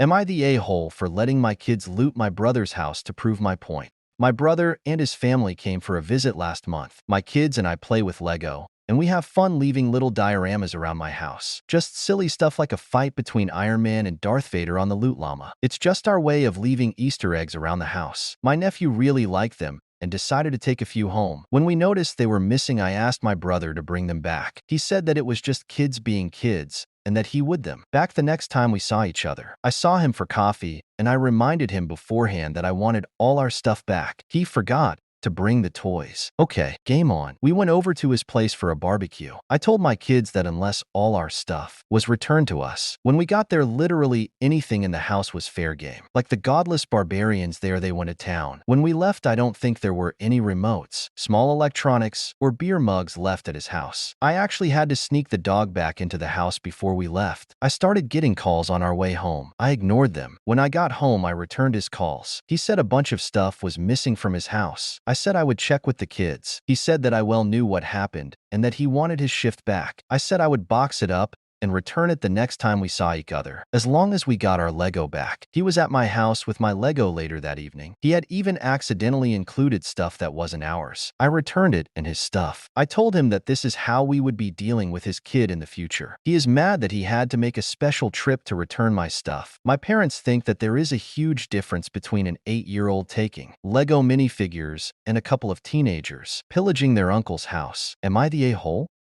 Am I the a-hole for letting my kids loot my brother's house to prove my point? My brother and his family came for a visit last month. My kids and I play with Lego, and we have fun leaving little dioramas around my house. Just silly stuff like a fight between Iron Man and Darth Vader on the loot llama. It's just our way of leaving Easter eggs around the house. My nephew really liked them and decided to take a few home. When we noticed they were missing, I asked my brother to bring them back. He said that it was just kids being kids, and that he would them back the next time we saw each other. I saw him for coffee, and I reminded him beforehand that I wanted all our stuff back. He forgot to bring the toys. Okay, game on. We went over to his place for a barbecue. I told my kids that unless all our stuff was returned to us, when we got there, literally anything in the house was fair game. Like the godless barbarians there, they went to town. When we left, I don't think there were any remotes, small electronics, or beer mugs left at his house. I actually had to sneak the dog back into the house before we left. I started getting calls on our way home. I ignored them. When I got home, I returned his calls. He said a bunch of stuff was missing from his house. I said I would check with the kids. He said that I well knew what happened and that he wanted his shift back. I said I would box it up and return it the next time we saw each other, as long as we got our Lego back. He was at my house with my Lego later that evening. He had even accidentally included stuff that wasn't ours. I returned it and his stuff. I told him that this is how we would be dealing with his kid in the future. He is mad that he had to make a special trip to return my stuff. My parents think that there is a huge difference between an 8-year-old taking Lego minifigures and a couple of teenagers pillaging their uncle's house. Am I the a-hole?